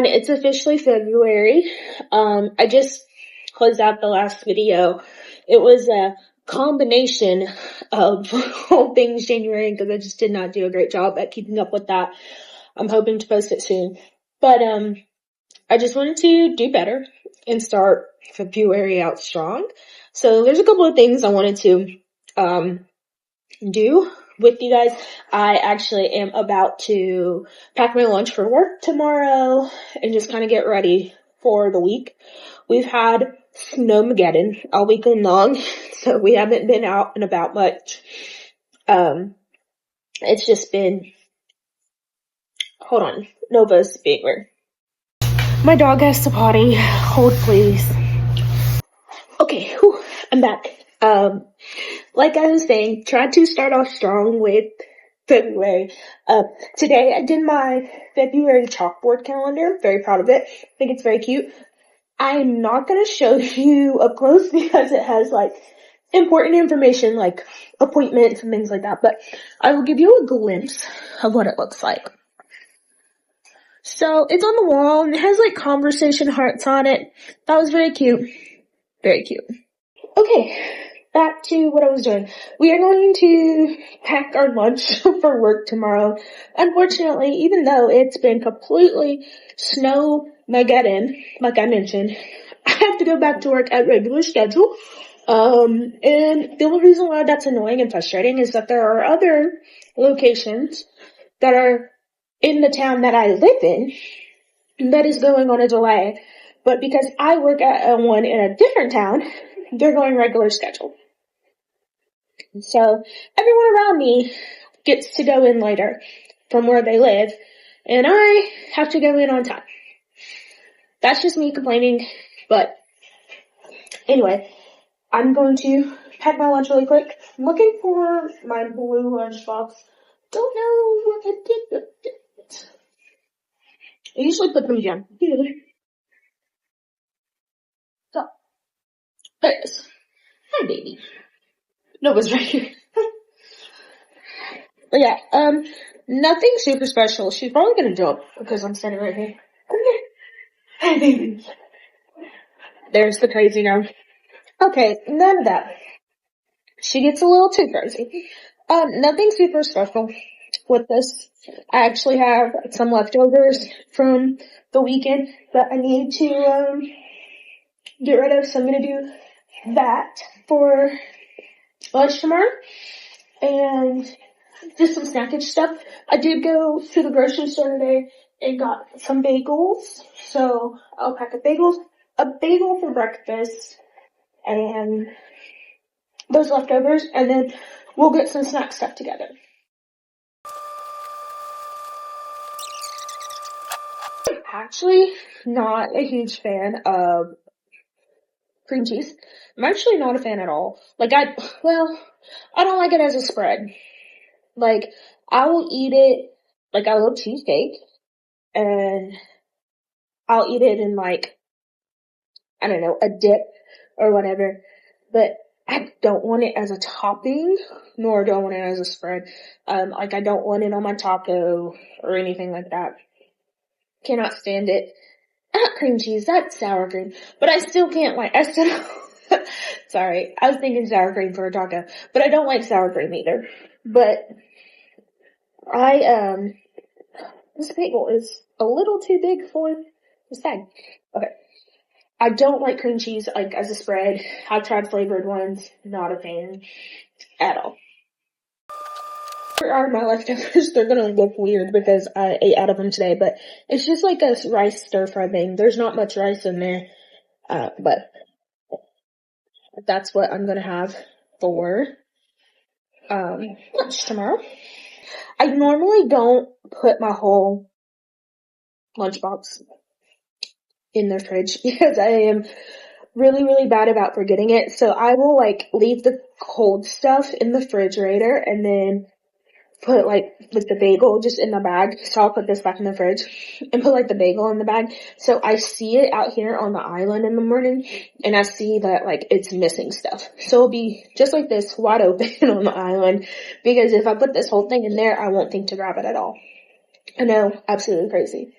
everyone, it's officially February. I just closed out the last video. It was a combination of all things January because I just did not do a great job at keeping up with that. I'm hoping to post it soon. But I just wanted to do better and start February out strong. So there's a couple of things I wanted to do with you guys. I actually am about to pack my lunch for work tomorrow and just kind of get ready for the week. We've had Snowmageddon all weekend long, so we haven't been out and about much. It's just been, hold on, Nova's being weird. My dog has to potty. Hold please. Okay, I'm back. Like I was saying, tried to start off strong with February. Today I did my February chalkboard calendar. Very proud of it. I think it's very cute. I'm not gonna show you up close because it has like important information like appointments and things like that, but I will give you a glimpse of what it looks like. So it's on the wall and it has like conversation hearts on it. That was very cute. Very cute. Okay, back to what I was doing. We are going to pack our lunch for work tomorrow. Unfortunately, even though it's been completely Snowmageddon, like I mentioned, I have to go back to work at regular schedule. And the only reason why that's annoying and frustrating is that there are other locations that are in the town that I live in that is going on a delay. But because I work at one in a different town, they're going regular schedule. So everyone around me gets to go in later from where they live, and I have to go in on time. That's just me complaining, but anyway, I'm going to pack my lunch really quick. I'm looking for my blue lunchbox. Don't know what I did with it. I usually put them down here. So, there it is. Hi, baby. Nova's right here. But yeah, nothing super special. She's probably gonna jump because I'm standing right here. Hi, baby. There's the crazy now. Okay, none of that. She gets a little too crazy. Nothing super special with this. I actually have some leftovers from the weekend that I need to, get rid of, so I'm gonna do that for lunch tomorrow. And just some snackage stuff. I did go to the grocery store today and got some bagels. So I'll pack a bagel for breakfast and those leftovers, and then we'll get some snack stuff together. I'm actually not a huge fan of cream cheese. I'm actually not a fan at all. Like I don't like it as a spread. Like, I will eat it, like I love cheesecake, and I'll eat it in like, I don't know, a dip or whatever, but I don't want it as a topping, nor do I want it as a spread. Like I don't want it on my taco or anything like that. Cannot stand it. Not cream cheese, that's sour cream, but I still can't sorry, I was thinking sour cream for a taco, but I don't like sour cream either. But this bagel is a little too big for this bag. Okay. I don't like cream cheese, like, as a spread. I've tried flavored ones. Not a fan. At all. Here are my leftovers. They're gonna look weird because I ate out of them today, but it's just like a rice stir-fry thing. There's not much rice in there. But that's what I'm gonna have for, lunch tomorrow. I normally don't put my whole lunchbox in the fridge because I am really, really bad about forgetting it. So I will like leave the cold stuff in the refrigerator and then put like the bagel just in the bag. So I'll put this back in the fridge and put like the bagel in the bag. So I see it out here on the island in the morning and I see that like it's missing stuff. So it'll be just like this wide open on the island because if I put this whole thing in there, I won't think to grab it at all. I know, absolutely crazy.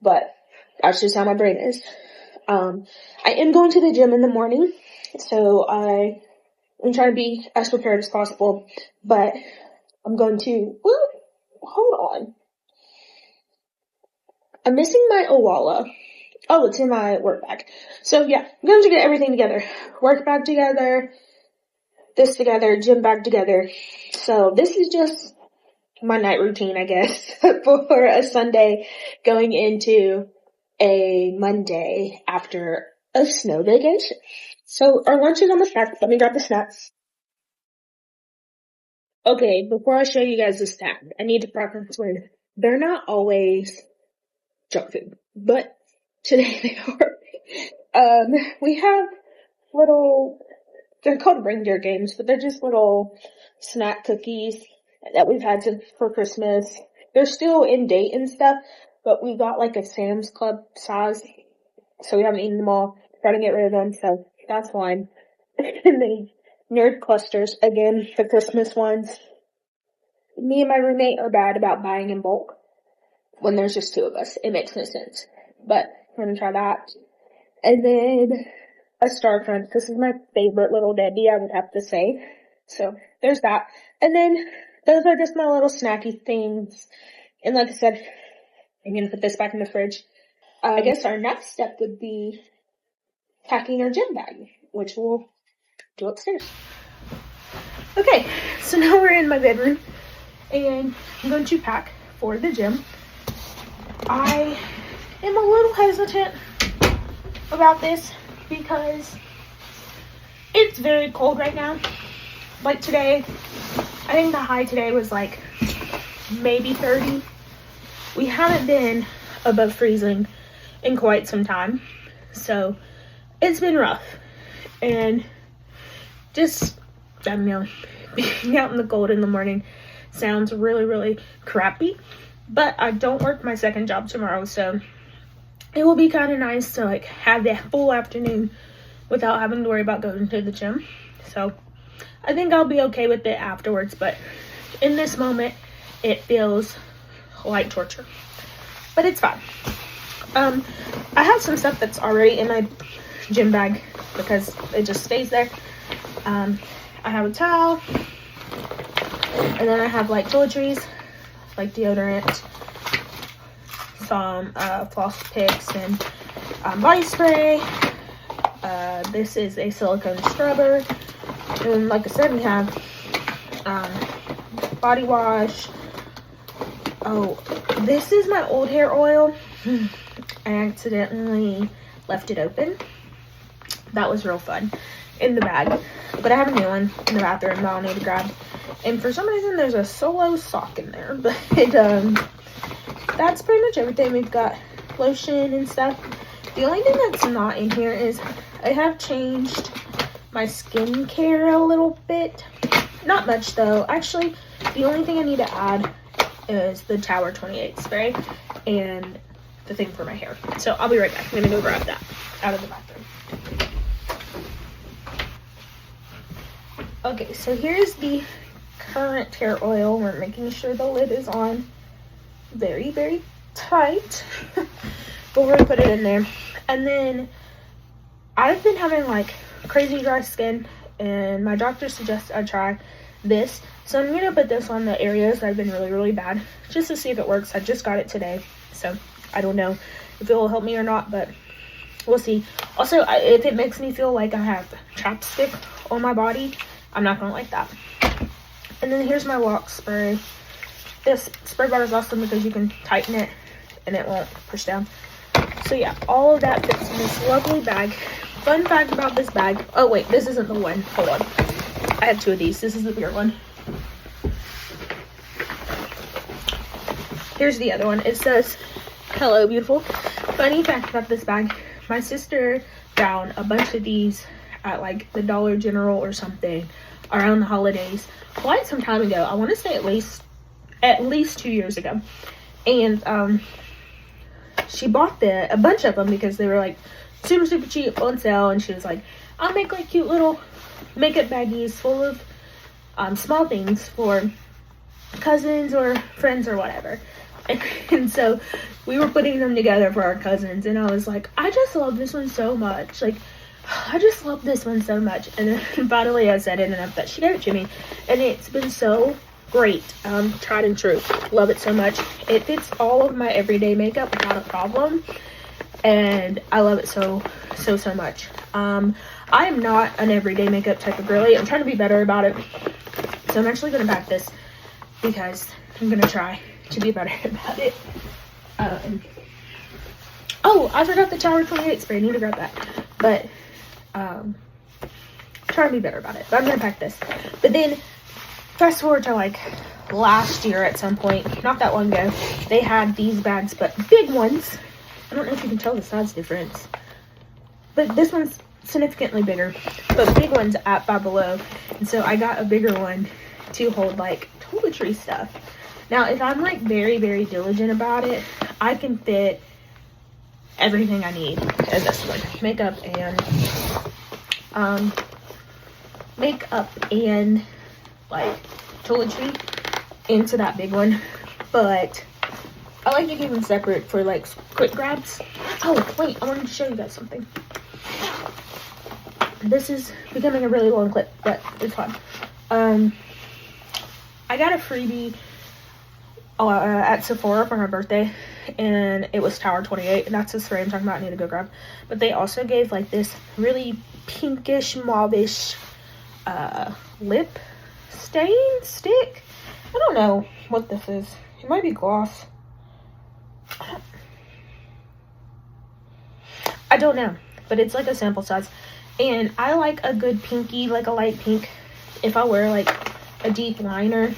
But That's just how my brain is. I am going to the gym in the morning, so I'm trying to be as prepared as possible, but I'm going to, well, hold on. I'm missing my Owala. Oh, it's in my work bag. So yeah, I'm going to get everything together. Work bag together, this together, gym bag together. So this is just my night routine, I guess, for a Sunday going into a Monday after a snow vacation. So our lunch is almost packed. Let me grab the snacks. Okay, before I show you guys the snack, I need to preference with, they're not always junk food, but today they are. We have little, they're called reindeer games, but they're just little snack cookies that we've had for Christmas. They're still in date and stuff, but we got like a Sam's Club size, so we haven't eaten them all. Trying to get rid of them, so that's fine. And the nerd clusters, again, the Christmas ones. Me and my roommate are bad about buying in bulk when there's just two of us. It makes no sense. But we're gonna try that. And then a Star Crunch. This is my favorite little Debbie, I would have to say. So there's that. And then those are just my little snacky things. And like I said, I'm gonna put this back in the fridge. I guess our next step would be packing our gym bag, which we'll do upstairs. Okay, so now we're in my bedroom, and I'm going to pack for the gym. I am a little hesitant about this because it's very cold right now. Like today, I think the high today was like maybe 30. We haven't been above freezing in quite some time, so it's been rough. And just, I don't know, being out in the cold in the morning sounds really, really crappy. But I don't work my second job tomorrow, so it will be kind of nice to like have that full afternoon without having to worry about going to the gym. So I think I'll be okay with it afterwards, but in this moment, it feels like torture. But it's fine. I have some stuff that's already in my gym bag because it just stays there. I have a towel, and then I have like toiletries, like deodorant, some floss picks, and body spray. This is a silicone scrubber, and like I said, we have body wash. Oh, this is my old hair oil. I accidentally left it open. That was real fun in the bag, but I have a new one in the bathroom that I'll need to grab. And for some reason, there's a Solo sock in there, but that's pretty much everything. We've got lotion and stuff. The only thing that's not in here is I have changed my skincare a little bit. Not much though. Actually, the only thing I need to add is the Tower 28 spray and the thing for my hair. So I'll be right back. I'm gonna go grab that out of the bathroom. Okay, so here's the current hair oil. We're making sure the lid is on very, very tight before we put it in there. And then I've been having like crazy dry skin, and my doctor suggested I try this. So I'm gonna put this on the areas that have been really, really bad just to see if it works. I just got it today, so I don't know if it will help me or not, but we'll see. Also, if it makes me feel like I have chapstick on my body, I'm not gonna like that. And then here's my lock spray. This spray bar is awesome because you can tighten it and it won't push down. So yeah, all of that fits in this lovely bag. Fun fact about this bag. Oh wait, this isn't the one. Hold on. I have two of these. This is the bigger one. Here's the other one. It says, "Hello, beautiful." Funny fact about this bag. My sister found a bunch of these at like the Dollar General or something around the holidays quite some time ago. I want to say at least 2 years ago. And she bought a bunch of them because they were like super, super cheap on sale. And she was like, I'll make like cute little makeup baggies full of small things for cousins or friends or whatever. And so we were putting them together for our cousins, and I was like, I just love this one so much. Like, I just love this one so much. And then finally I said it enough that she gave it to me, and it's been so great. Tried and true. Love it so much. It fits all of my everyday makeup without a problem, and I love it so much. I am not an everyday makeup type of girly. I'm trying to be better about it, so I'm actually going to pack this because I'm going to try to be better about it. Oh, I forgot the Tower 28 spray. I need to grab that, but trying to be better about it. But I'm going to pack this. But then fast forward to like last year at some point, not that long ago, they had these bags, but big ones. I don't know if you can tell the size difference, but this one's significantly bigger, but big ones at Five Below. And so I got a bigger one to hold like toiletry stuff. Now, if I'm like very diligent about it, I can fit everything I need in this one. Makeup and like toiletry into that big one. But I like to keep them separate for like quick grabs. Oh wait, I wanted to show you guys something. This is becoming a really long clip, but it's fun. I got a freebie at Sephora for my birthday, and it was Tower 28, and that's the spray I'm talking about. I need to go grab. But they also gave like this really pinkish mauvish lip stain stick. I don't know what this is. It might be gloss. I don't know, but it's like a sample size, and I like a good pinky, like a light pink. If I wear like a deep liner,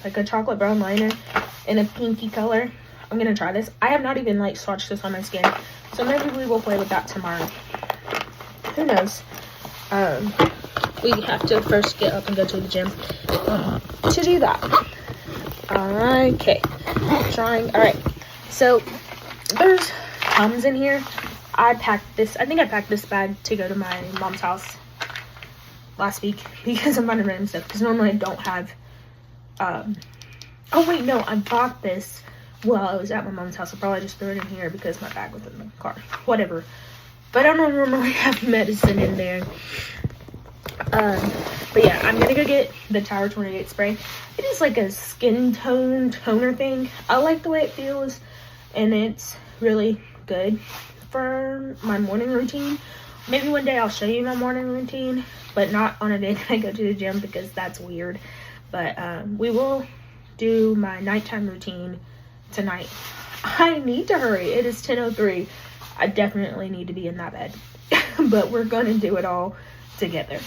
like a chocolate brown liner in a pinky color, I'm gonna try this. I have not even like swatched this on my skin, so maybe we will play with that tomorrow. Who knows? We have to first get up and go to the gym to do that. Okay, trying. All right, so there's Tums in here. I think I packed this bag to go to my mom's house last week because I'm running random stuff, because normally I don't have oh wait, no, I bought this while I was at my mom's house. I probably just threw it in here because my bag was in the car, whatever. But I don't normally have medicine in there. But yeah, I'm gonna go get the Tower 28 spray. It is like a skin tone toner thing. I like the way it feels, and it's really good for my morning routine. Maybe one day I'll show you my morning routine, but not on a day that I go to the gym, because that's weird. But we will do my nighttime routine tonight. I need to hurry. It is 10:03. I definitely need to be in that bed. But we're gonna do it all together.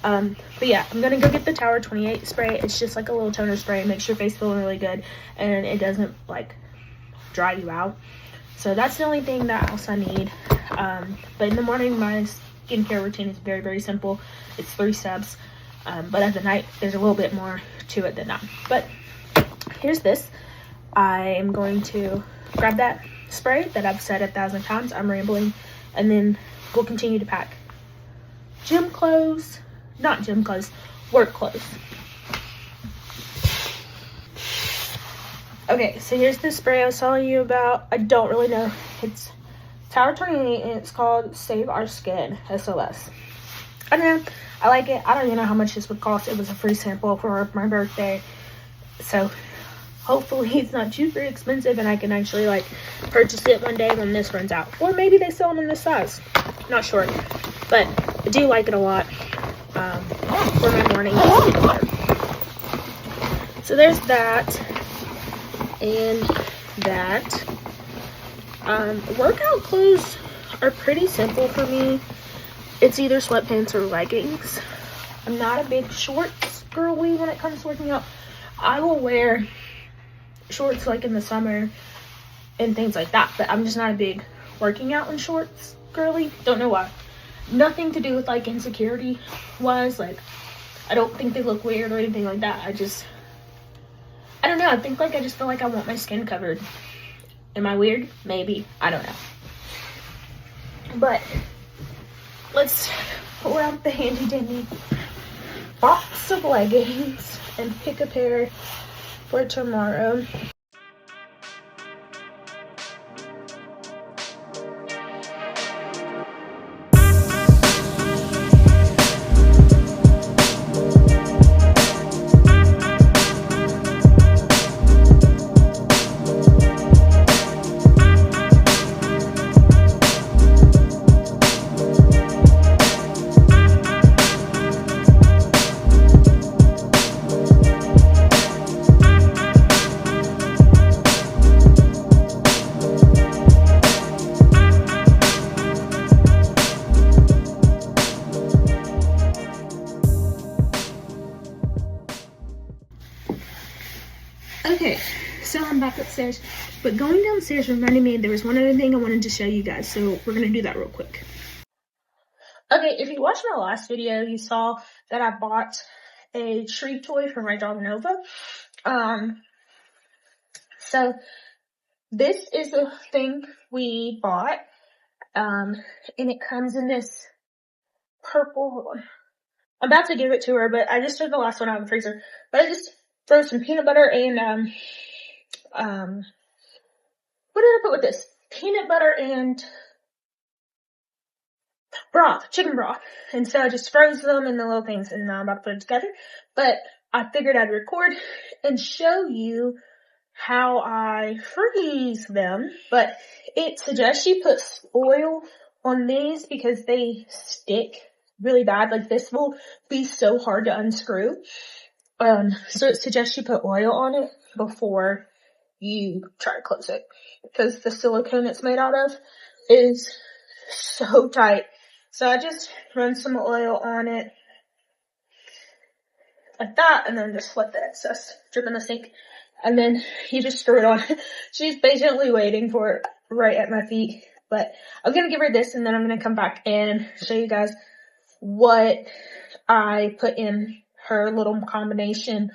But yeah, I'm gonna go get the Tower 28 spray. It's just like a little toner spray. It makes your face feel really good, and it doesn't like dry you out. So that's the only thing that else I need. But in the morning, my skincare routine is very simple. It's 3 steps. But at the night, there's a little bit more to it than that. But here's this. I am going to grab that spray that I've said 1,000 times. I'm rambling. And then we'll continue to pack gym clothes. Not gym clothes, work clothes. Okay, so here's the spray I was telling you about. I don't really know. It's Tower 28, and it's called Save Our Skin, SOS. I don't know. I like it. I don't even know how much this would cost. It was a free sample for my birthday. So hopefully it's not super expensive, and I can actually like purchase it one day when this runs out. Or maybe they sell them in this size. Not sure. But I do like it a lot for my morning skincare. So there's that. And that. Workout clothes are pretty simple for me. It's either sweatpants or leggings. I'm not a big shorts girly when it comes to working out. I will wear shorts like in the summer and things like that, but I'm just not a big working out in shorts girly. Don't know why. Nothing to do with like insecurity wise. Like, I don't think they look weird or anything like that. I don't know. I think like I just feel like I want my skin covered. Am I weird? Maybe. I don't know. But let's pull out the handy dandy box of leggings and pick a pair for tomorrow. Okay, so I'm back upstairs, but going downstairs reminded me there was one other thing I wanted to show you guys, so we're gonna do that real quick. Okay, if you watched my last video, you saw that I bought a tree toy for my dog Nova. So this is the thing we bought, and it comes in this purple. I'm about to give it to her, but I just took the last one out of the freezer. But I just throw some peanut butter and what did I put with this? Peanut butter and broth, chicken broth. And so I just froze them in the little things, and now I'm about to put it together. But I figured I'd record and show you how I freeze them. But it suggests you put oil on these because they stick really bad. Like this will be so hard to unscrew. So it suggests you put oil on it before you try to close it, because the silicone it's made out of is so tight. So I just run some oil on it like that, and then just let the excess drip in the sink, and then you just screw it on. She's patiently waiting for it right at my feet, but I'm gonna give her this, and then I'm gonna come back and show you guys what I put in her little combination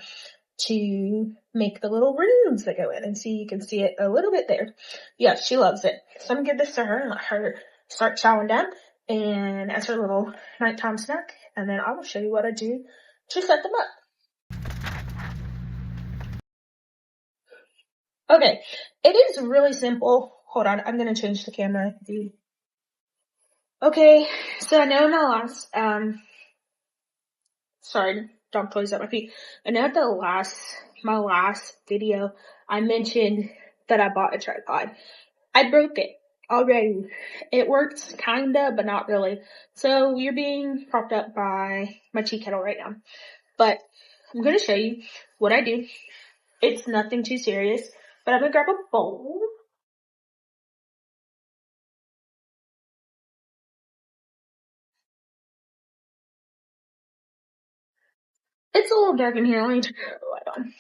to make the little rooms that go in, and see, you can see it a little bit there. Yeah, she loves it. So I'm gonna give this to her and let her start chowing down, and as her little nighttime snack, and then I will show you what I do to set them up. Okay, it is really simple. Hold on, I'm gonna change the camera. Okay, so I know in my last, sorry, dog toys at my feet. I know at my last video, I mentioned that I bought a tripod. I broke it already. It works kinda, but not really. So you're being propped up by my tea kettle right now. But I'm gonna show you what I do. It's nothing too serious, but I'm gonna grab a bowl. It's a little dark in here. Let me turn the light on.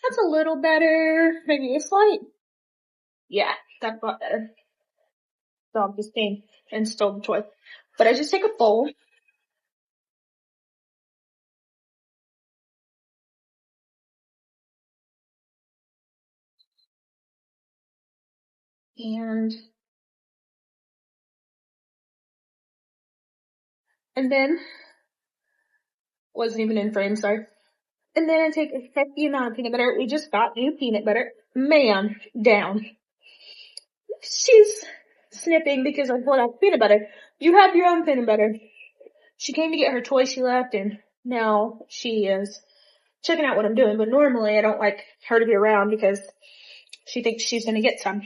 That's a little better. Maybe a slight. Yeah, that's a lot better. Dog just came and stole the toy. But I just take a bowl. And then, wasn't even in frame, sorry. And then I take a hefty amount of peanut butter. We just got new peanut butter. Man, down. She's snipping because I pulled out peanut butter. You have your own peanut butter. She came to get her toy she left, and now she is checking out what I'm doing. But normally I don't like her to be around because she thinks she's gonna get some.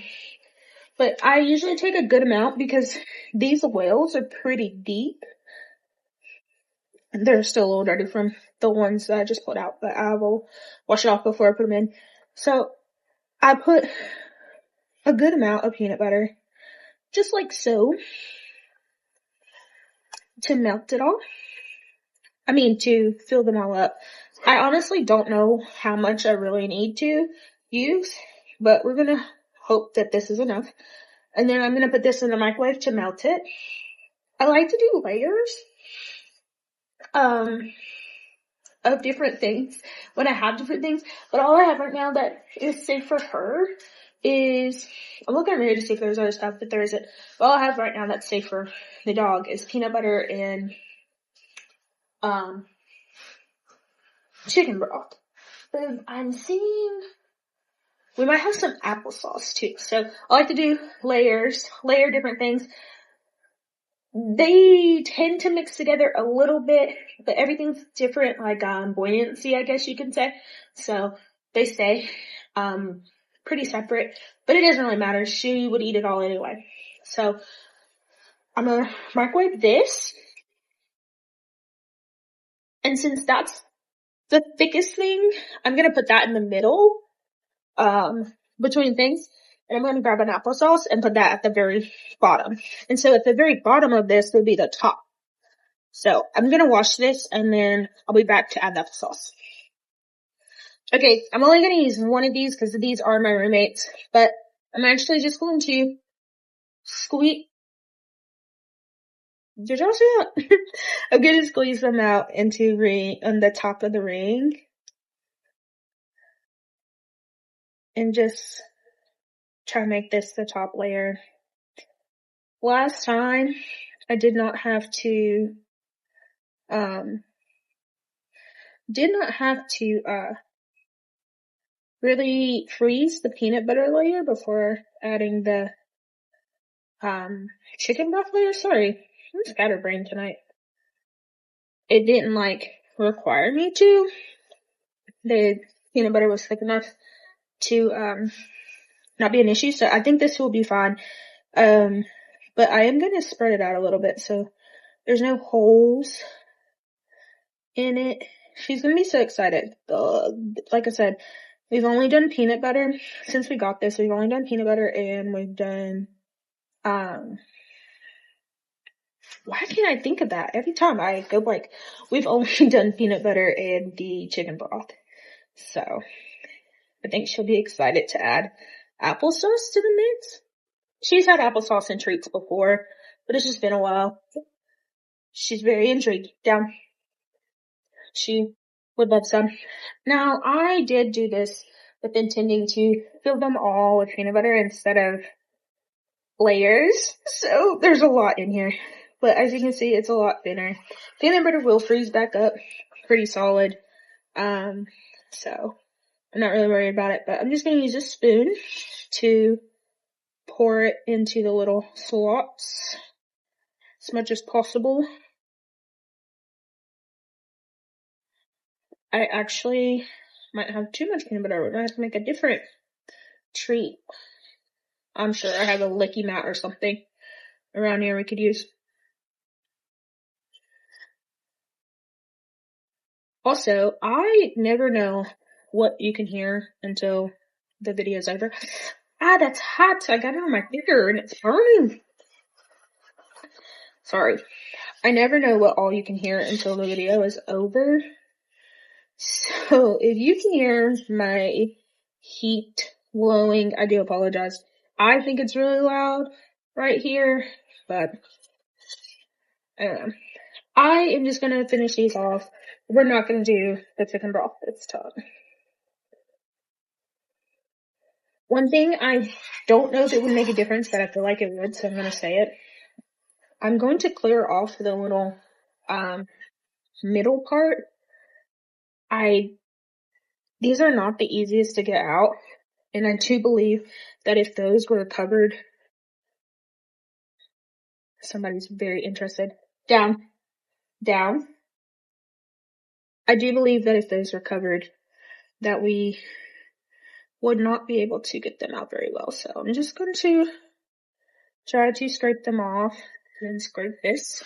But I usually take a good amount because these wells are pretty deep. They're still a little dirty from the ones that I just pulled out, but I will wash it off before I put them in. So I put a good amount of peanut butter, just like so, to melt it all. I mean, to fill them all up. I honestly don't know how much I really need to use, but we're gonna hope that this is enough. And then I'm gonna put this in the microwave to melt it. I like to do layers of different things when I have different things, but all I have right now that is safe for her is, I'm looking at here to see if there's other stuff, but there isn't. All I have right now that's safe for the dog is peanut butter and chicken broth. But I'm seeing we might have some applesauce too. So I like to do layer different things. They tend to mix together a little bit, but everything's different, like buoyancy, I guess you can say. So they stay pretty separate, but it doesn't really matter. She would eat it all anyway. So I'm gonna microwave this, and since that's the thickest thing, I'm gonna put that in the middle between things. And I'm going to grab an applesauce and put that at the very bottom. And so at the very bottom of this would be the top. So I'm gonna wash this and then I'll be back to add the applesauce. Okay, I'm only gonna use one of these because these are my roommates, but I'm actually just going to squeeze. Did y'all see that? I'm gonna squeeze them out into on the top of the ring. And just try to make this the top layer. Last time, I did not have to really freeze the peanut butter layer before adding the chicken broth layer. Sorry, I'm scatterbrained tonight. It didn't require me to. The peanut butter was thick enough to not be an issue, so I think this will be fine. But I am gonna spread it out a little bit so there's no holes in it. She's gonna be so excited. Like I said, we've only done peanut butter. Since we got this, we've only done peanut butter and we've done, why can't I think of that? Every time I go blank. We've only done peanut butter and the chicken broth. So, I think she'll be excited to add applesauce to the mix. She's had applesauce in treats before, but it's just been a while. She's very intrigued. Down. She would love some. Now, I did do this with intending to fill them all with peanut butter instead of layers. So there's a lot in here. But as you can see, it's a lot thinner. Peanut butter will freeze back up pretty solid. So I'm not really worried about it, but I'm just going to use a spoon to pour it into the little slots as much as possible. I actually might have too much peanut butter. We're going to have to make a different treat. I'm sure I have a licky mat or something around here we could use. Also, I never know what you can hear until the video's over. Ah, that's hot. I got it on my finger and it's burning. Sorry. I never know what all you can hear until the video is over. So, if you can hear my heat blowing, I do apologize. I think it's really loud right here, but I don't know. I am just gonna finish these off. We're not gonna do the chicken broth this time. One thing I don't know if it would make a difference, but I feel like it would, so I'm gonna say it. I'm going to clear off the little middle part. These are not the easiest to get out, and I do believe that if those were covered, somebody's very interested. Down. I do believe that if those were covered, that we would not be able to get them out very well. So I'm just going to try to scrape them off and scrape this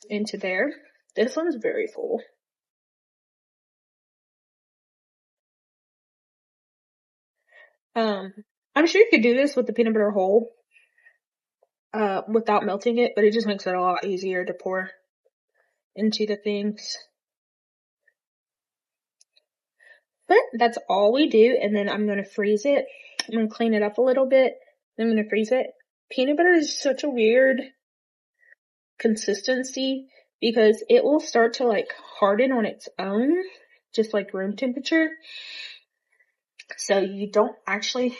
into there. This one's very full. I'm sure you could do this with the peanut butter whole, without melting it, but it just makes it a lot easier to pour into the things. But that's all we do, and then I'm gonna freeze it. I'm gonna clean it up a little bit, then I'm gonna freeze it. Peanut butter is such a weird consistency because it will start to harden on its own, just like room temperature. So you don't actually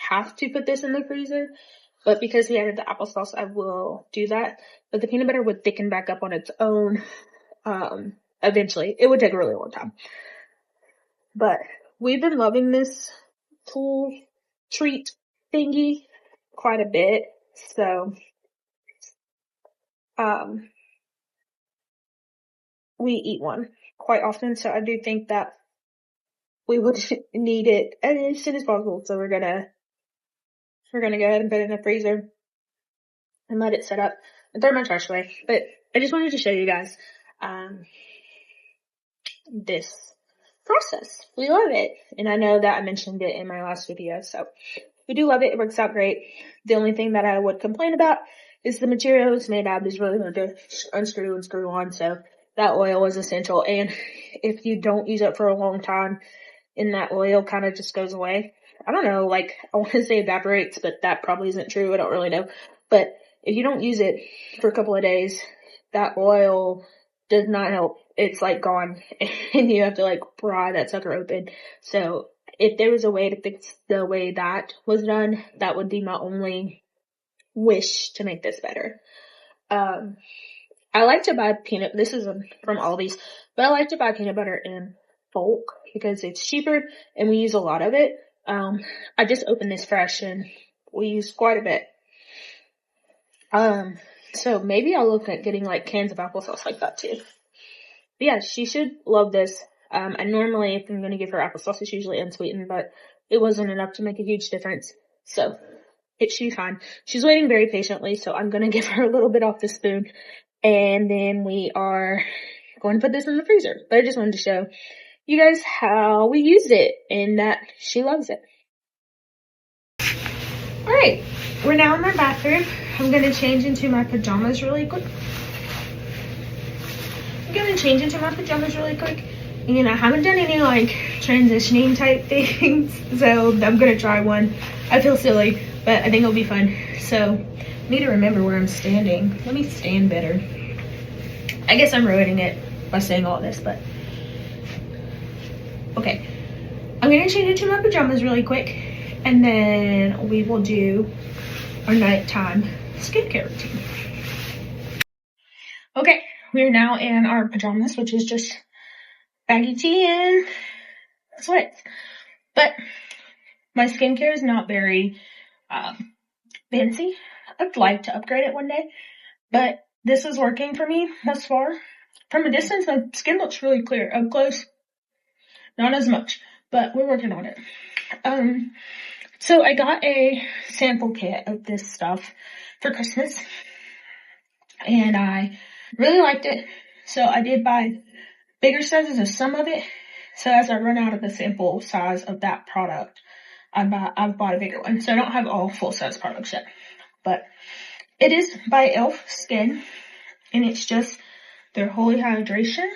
have to put this in the freezer, but because we added the applesauce, I will do that. But the peanut butter would thicken back up on its own, eventually. It would take a really long time. But we've been loving this pool treat thingy quite a bit, so, we eat one quite often, so I do think that we would need it as soon as possible, so we're gonna go ahead and put it in the freezer and let it set up and throw my trash away. But I just wanted to show you guys, this process. We love it. And I know that I mentioned it in my last video, so we do love it. It works out great. The only thing that I would complain about is the material it's made out of is really hard to unscrew and screw on, so that oil is essential. And if you don't use it for a long time, and that oil kind of just goes away. I don't know, like, I want to say evaporates, but that probably isn't true. I don't really know. But if you don't use it for a couple of days, that oil does not help. It's like gone, and you have to like pry that sucker open. So if there was a way to fix the way that was done, that would be my only wish to make this better. I like to buy this is from Aldi's, but I like to buy peanut butter in bulk because it's cheaper and we use a lot of it. I just opened this fresh and we use quite a bit. So maybe I'll look at getting like cans of applesauce like that too. But yeah, she should love this. And normally if I'm going to give her applesauce, it's usually unsweetened, but it wasn't enough to make a huge difference. So it should be fine. She's waiting very patiently, so I'm going to give her a little bit off the spoon. And then we are going to put this in the freezer. But I just wanted to show you guys how we used it and that she loves it. Alright, we're now in my bathroom. I'm going to change into my pajamas really quick. And I haven't done any like transitioning type things, so I'm going to try one. I feel silly, but I think it'll be fun. So I need to remember where I'm standing. Let me stand better. I guess I'm ruining it by saying all this, but okay. I'm going to change into my pajamas really quick, and then we will do our nighttime skincare routine. Okay, we're now in our pajamas, which is just baggy tee and sweats. But my skincare is not very fancy. I'd like to upgrade it one day, but this is working for me thus far. From a distance, my skin looks really clear. Up close, not as much, but we're working on it. So I got a sample kit of this stuff for Christmas, and I really liked it. So I did buy bigger sizes of some of it. So as I run out of the sample size of that product, I've bought a bigger one. So I don't have all full size products yet, but it is by e.l.f. Skin, and it's just their Holy Hydration,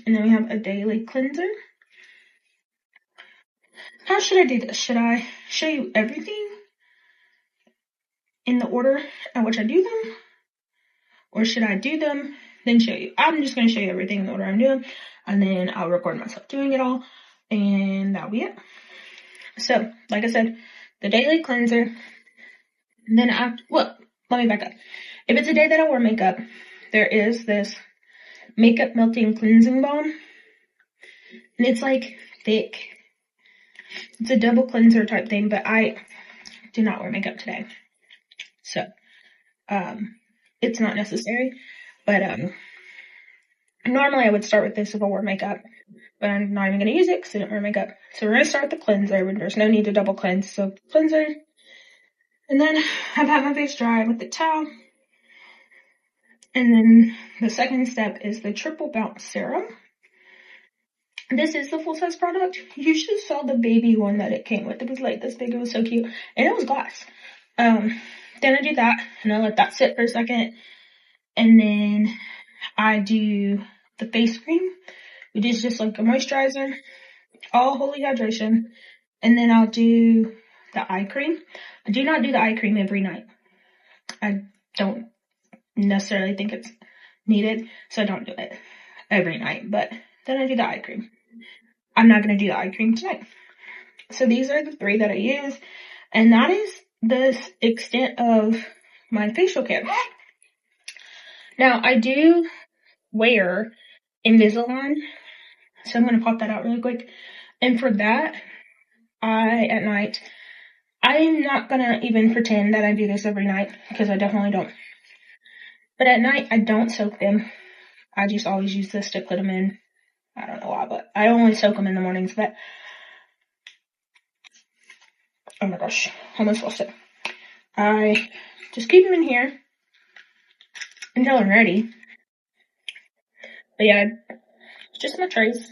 and then we have a daily cleanser. How should I do this? Should I show you everything in the order in which I do them? Or should I do them, then show you? I'm just going to show you everything in the order I'm doing, and then I'll record myself doing it all, and that'll be it. So, like I said, the daily cleanser, and then let me back up. If it's a day that I wear makeup, there is this makeup melting cleansing balm, and it's like thick. It's a double cleanser type thing, but I do not wear makeup today, so it's not necessary. But normally I would start with this if I wore makeup, but I'm not even going to use it because I don't wear makeup. So we're going to start with the cleanser when there's no need to double cleanse. So cleanser, and then I've had my face dry with the towel. And then the second step is the Triple Bounce Serum. This is the full-size product. You should have saw the baby one that it came with. It was like this big. It was so cute. And it was glass. Then I do that, and I let that sit for a second. And then I do the face cream, which is just like a moisturizer, all Holy Hydration. And then I'll do the eye cream. I do not do the eye cream every night. I don't necessarily think it's needed, so I don't do it every night. But then I do the eye cream. I'm not going to do the eye cream tonight. So these are the three that I use, and that is the extent of my facial care. Now, I do wear Invisalign, so I'm going to pop that out really quick. And for that, at night, I'm not going to even pretend that I do this every night, because I definitely don't. But at night, I don't soak them. I just always use this to put them in. I don't know why, but I only soak them in the mornings, but oh my gosh, almost lost it. I just keep them in here until I'm ready. But yeah, just my trays,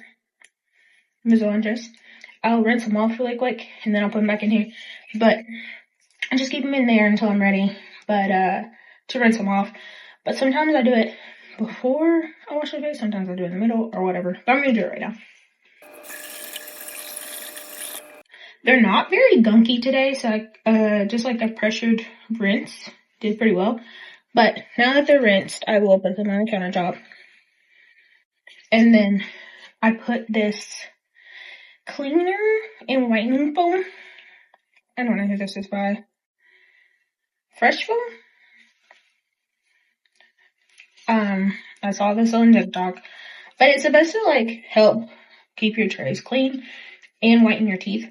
Invisalign trays. I'll rinse them off really quick, and then I'll put them back in here. But I just keep them in there until I'm ready. But to rinse them off. But sometimes I do it before I wash my face, sometimes I do it in the middle or whatever. But I'm gonna do it right now. They're not very gunky today, so just like a pressured rinse did pretty well. But now that they're rinsed, I will put them on the countertop. And then I put this cleaner and whitening foam. I don't know who this is by. Fresh Foam? I saw this on TikTok. But it's supposed to like help keep your trays clean and whiten your teeth.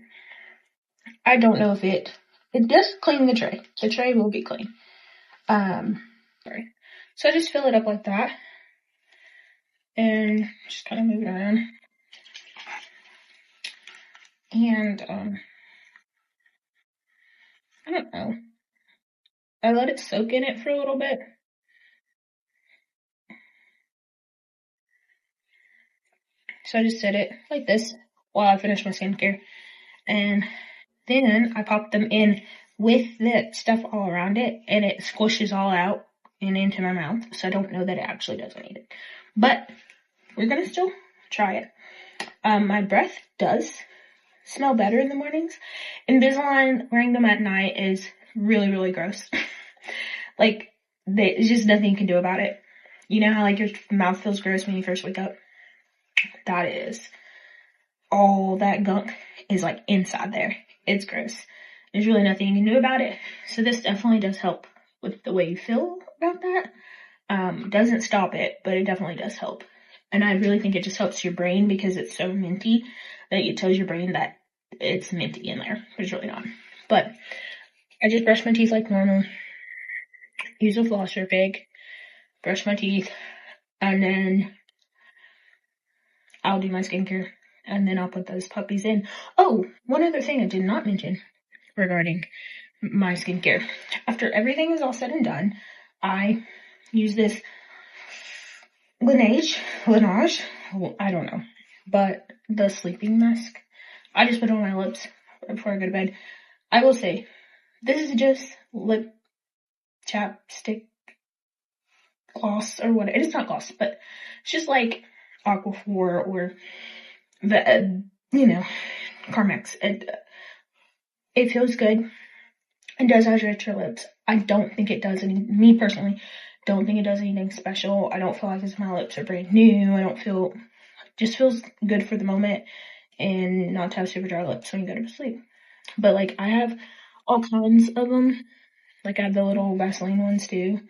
I don't know if it does clean the tray. The tray will be clean. Sorry. So I just fill it up like that. And just kind of move it around. And, I don't know. I let it soak in it for a little bit. So I just sit it like this while I finish my skincare. And then I pop them in with the stuff all around it, and it squishes all out and into my mouth. So I don't know that it actually does anything. But we're going to still try it. My breath does smell better in the mornings. Invisalign, wearing them at night is really, really gross. Like, there's just nothing you can do about it. You know how, like, your mouth feels gross when you first wake up? That is. All that gunk is, like, inside there. It's gross. There's really nothing you can do about it. So this definitely does help with the way you feel about that. Doesn't stop it, but it definitely does help. And I really think it just helps your brain because it's so minty that it tells your brain that it's minty in there. But it's really not. But I just brush my teeth like normal. Use a flosser big. Brush my teeth. And then I'll do my skincare. And then I'll put those puppies in. Oh, one other thing I did not mention regarding my skincare. After everything is all said and done, I use this Laneige, I don't know, but the sleeping mask. I just put it on my lips before I go to bed. I will say, this is just lip chapstick gloss or whatever. It's not gloss, but it's just like Aquaphor or the, Carmex. It feels good. It does hydrate your lips. I don't think it does me personally, don't think it does anything special. I don't feel like my lips are brand new. I don't feel, just feels good for the moment and not to have super dry lips when you go to sleep. But like, I have all kinds of them. Like I have the little Vaseline ones too,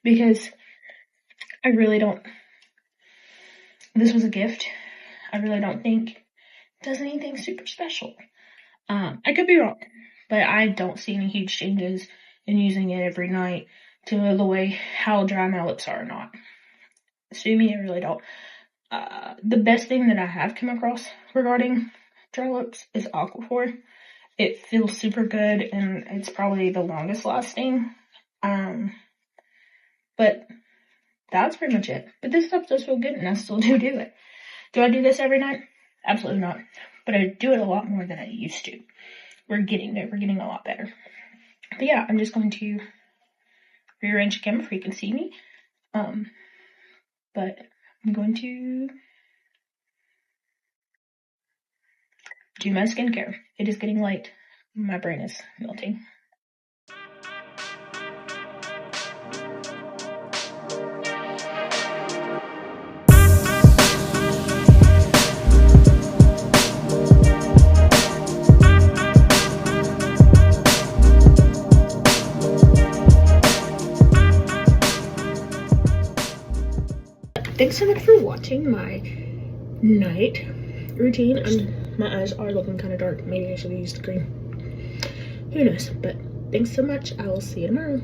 because I really don't, this was a gift. I really don't think it does anything super special. I could be wrong, but I don't see any huge changes in using it every night to the way how dry my lips are or not. Sue me, I really don't. The best thing that I have come across regarding dry lips is Aquaphor. It feels super good and it's probably the longest lasting. But that's pretty much it. But this stuff does feel good and I still do it. Do I do this every night? Absolutely not. But I do it a lot more than I used to. We're getting there. We're getting a lot better. But yeah, I'm just going to rearrange the camera so you can see me. But I'm going to do my skincare. It is getting late. My brain is melting. Thanks so much for watching my night routine. My eyes are looking kind of dark. Maybe I should have used cream. Who knows? But thanks so much. I will see you tomorrow.